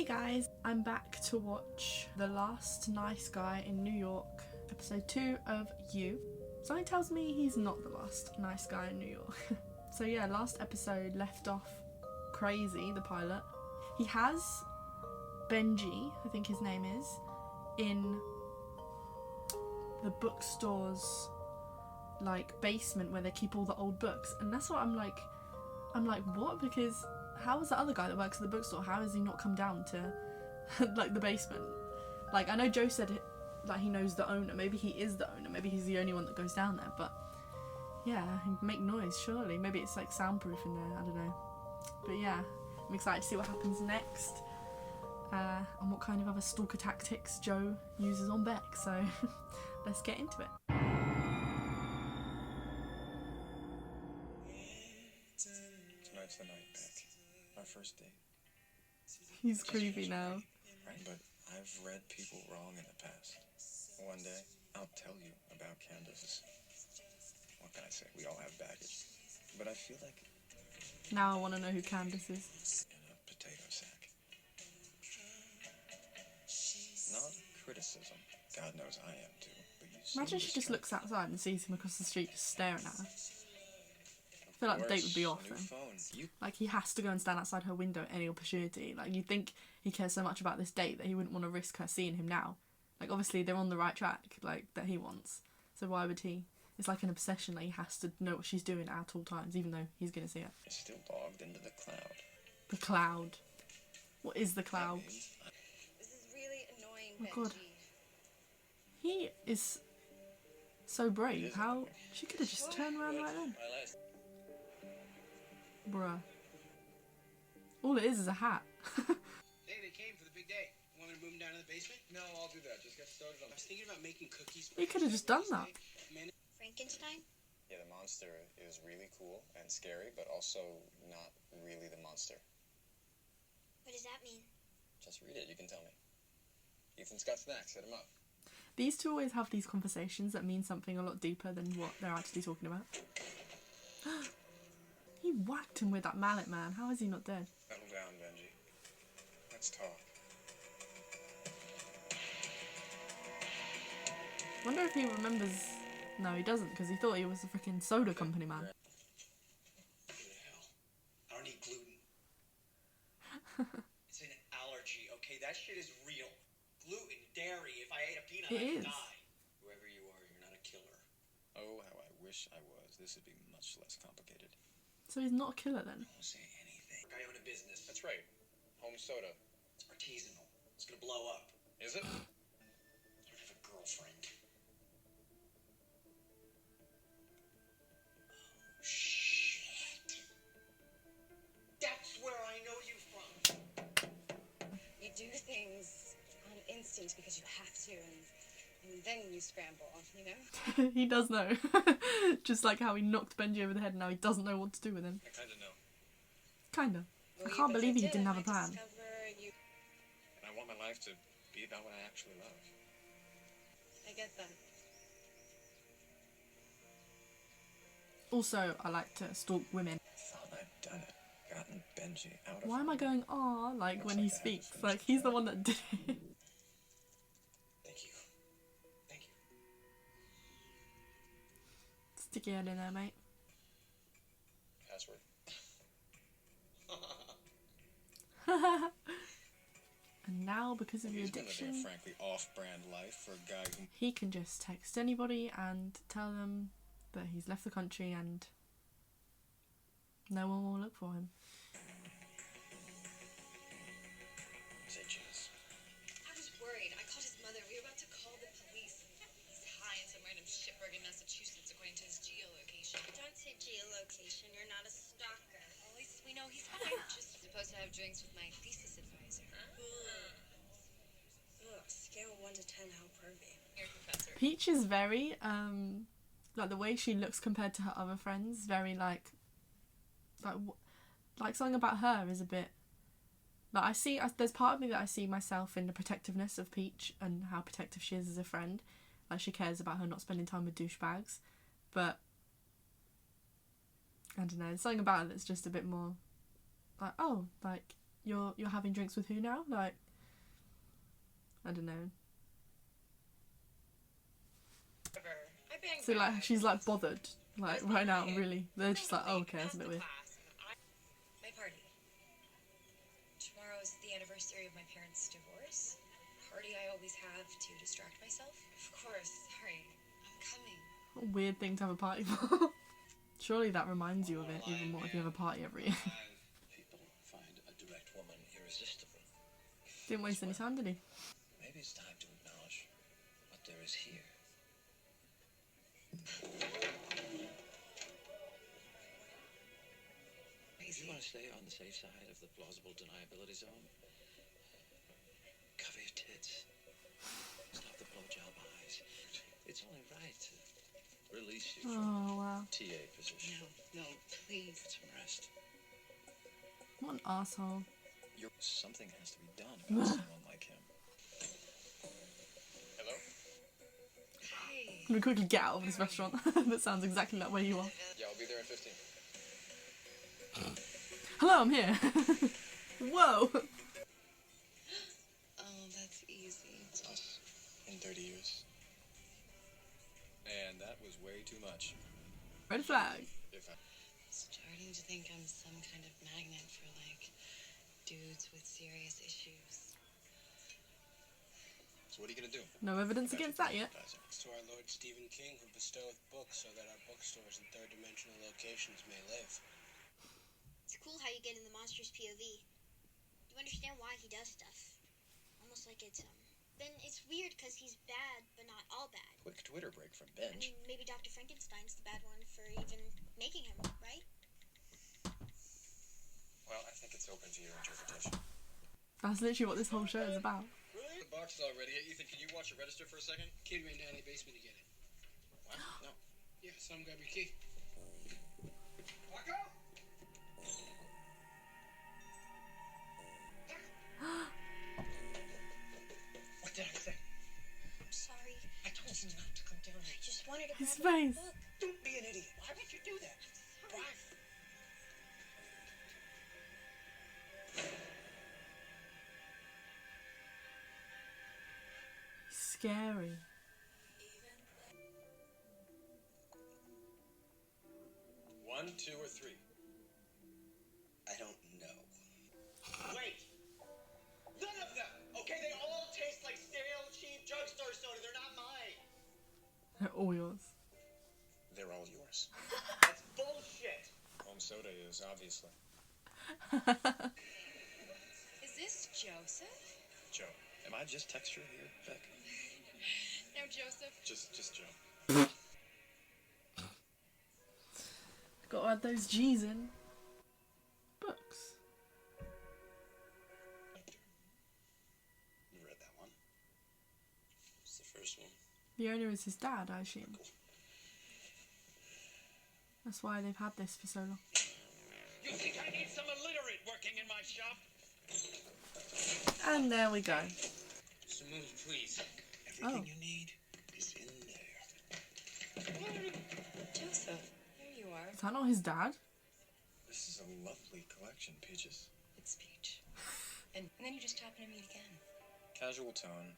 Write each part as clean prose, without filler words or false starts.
guys, I'm back to watch The Last Nice Guy in New York, episode 2 of You. Something tells me he's not the last nice guy in New York. So yeah, last episode left off crazy, the pilot. He has Benji, I think his name is, in the bookstore's like basement where they keep all the old books, and that's what I'm like what? Because how is the other guy that works at the bookstore, how has he not come down to like the basement? Like, I know Joe said that he knows the owner, maybe he is the owner, maybe he's the only one that goes down there, but yeah, he'd make noise surely. Maybe it's like soundproof in there, I don't know. But yeah, I'm excited to see what happens next, and what kind of other stalker tactics Joe uses on Beck, so let's get into it. Tonight's the night, Beck. Our first date. He's creepy now. Right, but I've read people wrong in the past. One day, I'll tell you about Candace's. What can I say? We all have baggage. But I feel like... Now I want to know who Candace is. in a potato sack. Not criticism. God knows I am too. But you Imagine she just looks outside and sees him across the street just staring at her. I feel like the date would be off then. Like, he has to go and stand outside her window at any opportunity. Like, you'd think he cares so much about this date that he wouldn't want to risk her seeing him now. Like, obviously they're on the right track, like, that he wants. So why would he? It's like an obsession, like he has to know what she's doing at all times, even though he's going to see her. It's still logged into the cloud. The cloud. What is the cloud? This is really annoying, Oh my God. Benji. He is so brave. How? She could have just turned around right then. Bruh. All it is a hat. Hey, they came for the big day. Want me to move them down to the basement? No, I'll do that. Just get started on. I was thinking about making cookies. He could have just done that. Frankenstein? Yeah, the monster is really cool and scary, but also not really the monster. What does that mean? Just read it, you can tell me. Ethan's got snacks, hit him up. These two always have these conversations that mean something a lot deeper than what they're actually talking about. He whacked him with that mallet, man. How is he not dead? Settle down, Benji. Let's talk. Wonder if he remembers. No, he doesn't, because he thought he was a freaking soda company man. What the hell? I don't eat gluten. It's an allergy, okay? That shit is real. Gluten, dairy, if I ate a peanut, It I'd is. die. Whoever you are, you're not a killer. Oh, how I wish I was. This would be much less complicated. So he's not a killer then? Don't say anything. I own a business. That's right. Home soda. It's artisanal. It's gonna blow up. Is it? I don't have a girlfriend. Oh, shit. That's where I know you from. You do things on instinct because you have to, and then you scramble, you know? He does know. Just like how he knocked Benji over the head and now he doesn't know what to do with him. I kinda know. Kinda. Well, I can't believe he did, didn't have a I plan. discover you... And I want my life to be about what I actually love. I get that. Also, I like to stalk women. Thought I'd done it. Gotten Benji out of Why am I going, aw, like when he speaks? Like, he's the one that did it. Thank you. Thank you. Stick your head in there, mate. Password. And now, because of your He's gonna live a addiction, frankly off-brand life for a guy who... he can just text anybody and tell them that he's left the country and no one will look for him. Say cheese. I was worried. I called his mother. We were about to call the police. He's high in some random shitburg in Massachusetts, according to his geolocation. Don't say geolocation, you're not a stalker. At least we know he's fine. Just supposed to have drinks with my thesis advisor. Ugh, scale 1 to 10, how pervy. Your professor. Peach is very, like the way she looks compared to her other friends, very like something about her is a bit, like there's part of me that I see myself in the protectiveness of Peach and how protective she is as a friend. Like, she cares about her not spending time with douchebags, but I don't know, there's something about it that's just a bit more like, oh, like, you're having drinks with who now? Like, I don't know. I banged So like my she's like bothered, like right now, really. They're just like, oh, okay, Past that's a bit the weird. class, my party. Tomorrow's the anniversary of my parents' divorce. Party I always have to distract myself. Of course, sorry. I'm coming. What a weird thing to have a party for. Surely that reminds you of it even more if you have a party every year. People find a direct woman irresistible. Didn't waste any time, did he? Maybe it's time to acknowledge what there is here. If you want to stay on the safe side of the plausible deniability zone, cover your tits. Stop the blowjob eyes. It's only right to release you from Oh wow. TA position. No, please. Get some rest. What an asshole. Something has to be done about someone like him. Hello? Hey. Can we quickly get out of this restaurant? That sounds exactly like where you are. Yeah, I'll be there in 15. Hello, I'm here. Whoa. Oh, that's easy. It's us in 30 years. And that was way too much. Red flag. If I... Starting to think I'm some kind of magnet for, like, dudes with serious issues. So what are you gonna do? No evidence against that yet. It's to our Lord Stephen King who bestoweth books so that our bookstores in third-dimensional locations may live. It's cool how you get in the monster's POV. You understand why he does stuff. Almost like it's, Then it's weird because he's bad, but not all bad. Quick Twitter break from I Benj. mean, maybe Dr. Frankenstein's the bad one for even making him, right? Well, I think it's open to your interpretation. That's literally what this whole show is about. Really? The box is all ready. Ethan, can you watch it register for a second? Kid ran down to the basement to get it. What? No. Yeah, saw him grab your key. Marco? What did I say? I'm sorry. I told you not to come down I here. just wanted to His grab the face. book. Don't be an idiot. Why would you do that? Why? Scary. One, two, or three? I don't know. Wait! None of them! Okay, they all taste like stale, cheap drugstore soda. They're not mine. They're all yours. They're all yours. That's bullshit. Home soda is, obviously. Is this Joseph? Joe. Am I just texture here, Beck? No, Joseph. Just Joe. Gotta add those G's in. Books. You read that one? It's the first one. The owner is his dad, I assume. That's why they've had this for so long. You think I need some illiterate working in my shop? And there we go. Simone, please. Everything you need is in there. Joseph, here you are. Is that not his dad? This is a lovely collection, Peaches. It's Peach. And then you just happen to meet again. Casual tone,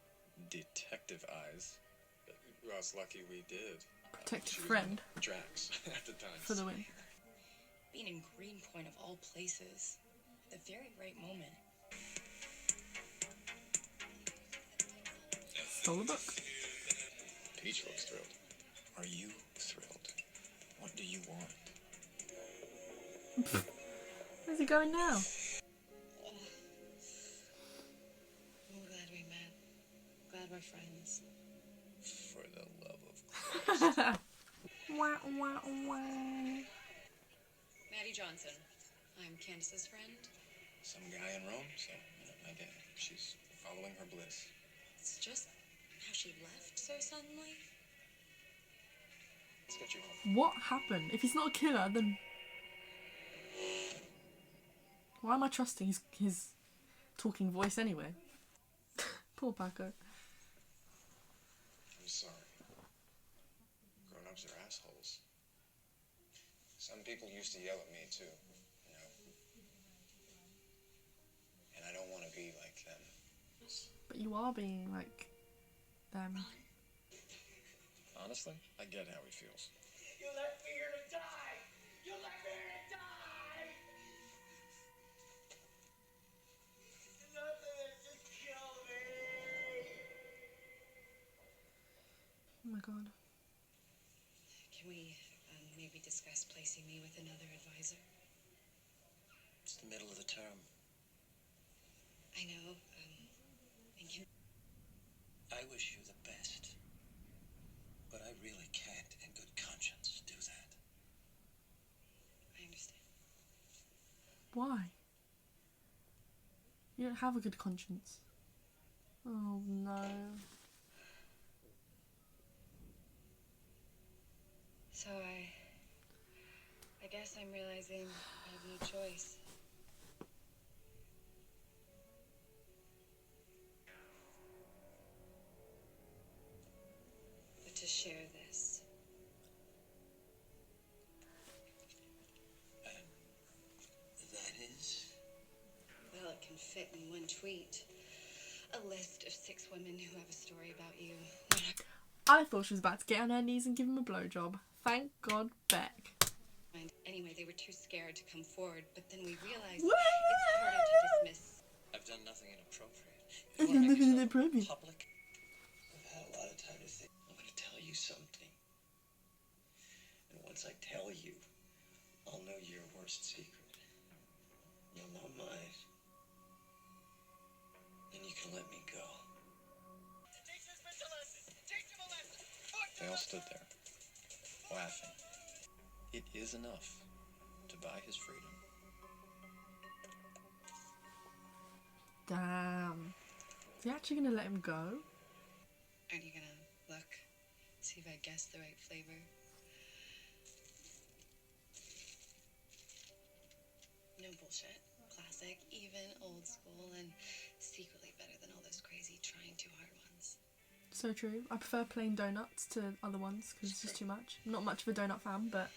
detective eyes. Well, it's lucky we did. Protected She was friend on Drax at the time. for the win. Being in Greenpoint of all places. At the very right moment. Stole a book. Peach looks thrilled. Are you thrilled? What do you want? Where's he going now? I'm glad we met. Glad we're friends. For the love of Christ. Wah, wah, wah. Maddie Johnson. I'm Candace's friend. Some guy in Rome, so I get it. She's following her bliss. It's just how she left so suddenly. Let's get you home. What happened? If he's not a killer, then why am I trusting his talking voice anyway? Poor Paco. I'm sorry. Grown-ups are assholes. Some people used to yell at me, too. You know. you are being like them. Honestly, I get how he feels. You left me here to die! You left me here to die! Nothing that just kill me! Oh my god. Can we maybe discuss placing me with another advisor? It's the middle of the term. I know. And can I wish you the best. But I really can't, in good conscience, do that. I understand. Why? You don't have a good conscience. Oh no. So I guess I'm realizing I have no choice. But to share this. That is? Well, it can fit in one tweet. A list of 6 women who have a story about you. I thought she was about to get on her knees and give him a blowjob. Thank God, Beck. Anyway, they were too scared to come forward, but then we realized What? it's harder to dismiss. I've done nothing inappropriate. I've You wanna done make nothing yourself inappropriate. public? I've had a lot of time to think. I'm gonna tell you something. And once I tell you, I'll know your worst secret. You'll know mine. Then you can let me go. Teach this bitch a lesson! Teach him a lesson! They all stood there, laughing. It is enough to buy his freedom. Damn. Is he actually gonna let him go? Aren't you gonna look, see if I guessed the right flavor? No bullshit. Classic, even, old school, and secretly better than all those crazy trying too hard ones. So true. I prefer plain donuts to other ones because it's just too much. I'm not much of a donut fan, but...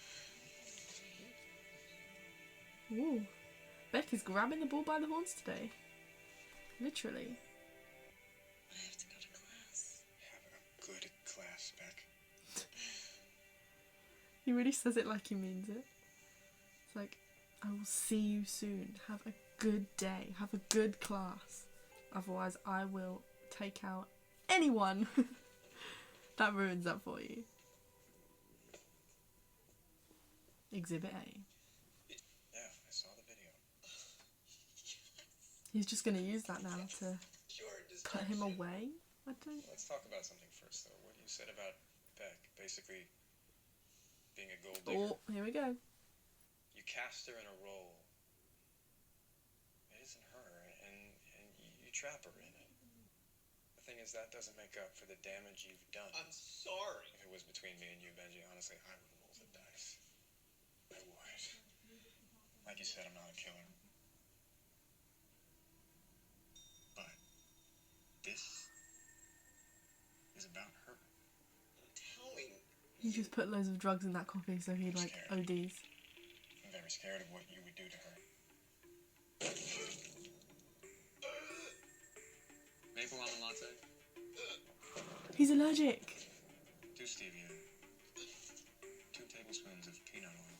Ooh. Beck is grabbing the bull by the horns today. Literally. I have to go to class. Have a good class, Beck. He really says it like he means it. It's like, I will see you soon. Have a good day. Have a good class. Otherwise, I will take out anyone that ruins that for you. Exhibit A. Yeah, I saw the video. He's just going to use that now to Sure, put him away? I don't... Let's talk about something first, though. What you said about Beck, basically being a gold digger. Oh, here we go. You cast her in a role. It isn't her, and you trap her in it. The thing is, that doesn't make up for the damage you've done. I'm sorry. If it was between me and you, Benji, honestly, I would roll the dice. I would. Like you said, I'm not a killer. But this is about her. I'm telling He just put loads of drugs in that coffee so he like ODs. I'm very scared of what you would do to her. Maple almond latte? He's allergic. 2 stevia. 2 tablespoons of peanut oil.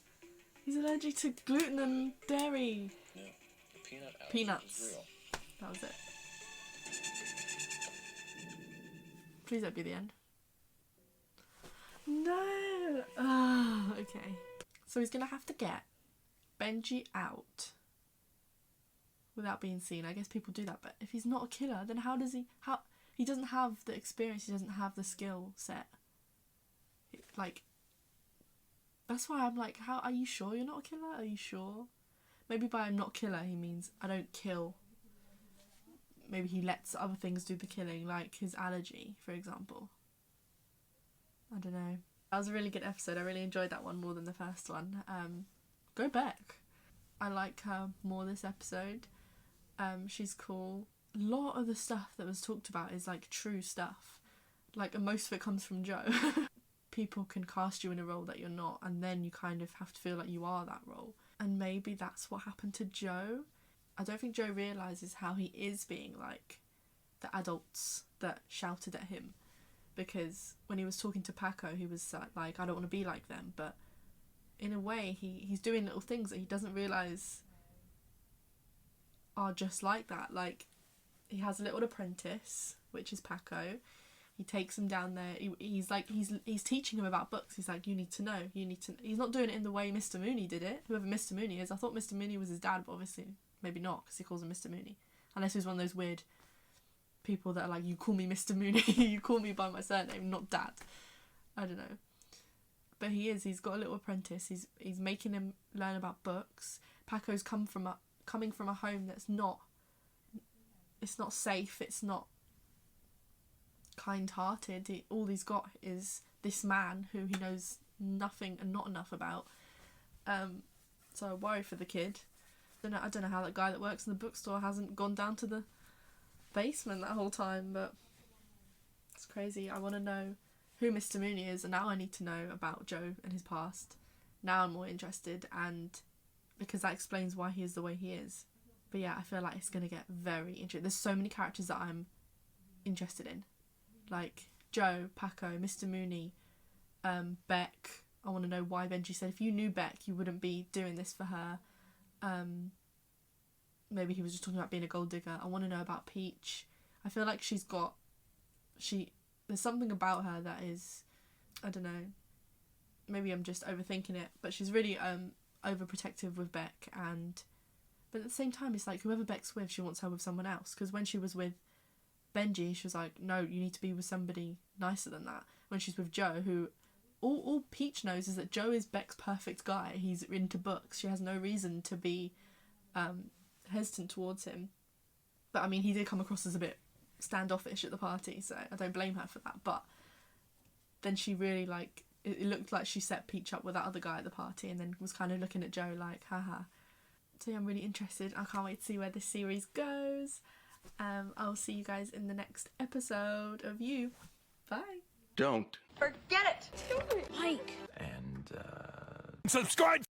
He's allergic to gluten and dairy. No, the peanut allergy Peanuts. is real. That was it. Please don't be the end. No! Ah, okay. So he's gonna have to get Benji out without being seen. I guess people do that, but if he's not a killer, then how does he... He doesn't have the experience, he doesn't have the skill set. Like... That's why I'm like, how... Are you sure you're not a killer? Are you sure? Maybe by I'm not killer, he means I don't kill. Maybe he lets other things do the killing, like his allergy, for example. I don't know. That was a really good episode. I really enjoyed that one more than the first one. Go back. I like her more this episode. She's cool. A lot of the stuff that was talked about is like true stuff. Like, and most of it comes from Joe. People can cast you in a role that you're not, and then you kind of have to feel like you are that role. And maybe that's what happened to Joe. I don't think Joe realises how he is being like the adults that shouted at him, because when he was talking to Paco, he was like, I don't want to be like them, but in a way he's doing little things that he doesn't realise are just like that. Like, he has a little apprentice, which is Paco. He takes him down there. He's teaching him about books. He's like, you need to know. He's not doing it in the way Mr. Mooney did it. Whoever Mr. Mooney is. I thought Mr. Mooney was his dad, but obviously maybe not, because he calls him Mr. Mooney. Unless he's one of those weird people that are like, you call me Mr. Mooney, you call me by my surname, not dad. I don't know. But he's got a little apprentice. He's making him learn about books. Paco's coming from a home that's not, it's not safe, it's not kind-hearted. All he's got is this man who he knows nothing and not enough about. So I worry for the kid. I don't know how that guy that works in the bookstore hasn't gone down to the basement that whole time, but it's crazy. I want to know who Mr. Mooney is, and now I need to know about Joe and his past. Now I'm more interested, and because that explains why he is the way he is. But yeah, I feel like it's going to get very interesting. There's so many characters that I'm interested in. Like Joe, Paco, Mr. Mooney, Beck. I want to know why Benji said if you knew Beck you wouldn't be doing this for her. Maybe he was just talking about being a gold digger. I want to know about Peach. I feel like there's something about her that is, I don't know, maybe I'm just overthinking it, but she's really overprotective with Beck, but at the same time it's like whoever Beck's with, she wants her with someone else, because when she was with Benji, she was like, no, you need to be with somebody nicer than that. When she's with Joe, who all Peach knows is that Joe is Beck's perfect guy. He's into books. She has no reason to be hesitant towards him. But I mean, he did come across as a bit standoffish at the party, so I don't blame her for that. But then she really, like, it looked like she set Peach up with that other guy at the party, and then was kind of looking at Joe like, haha. So yeah, I'm really interested. I can't wait to see where this series goes. I'll see you guys in the next episode of You. Bye. Don't. Forget it. Do it. Mike. And, subscribe!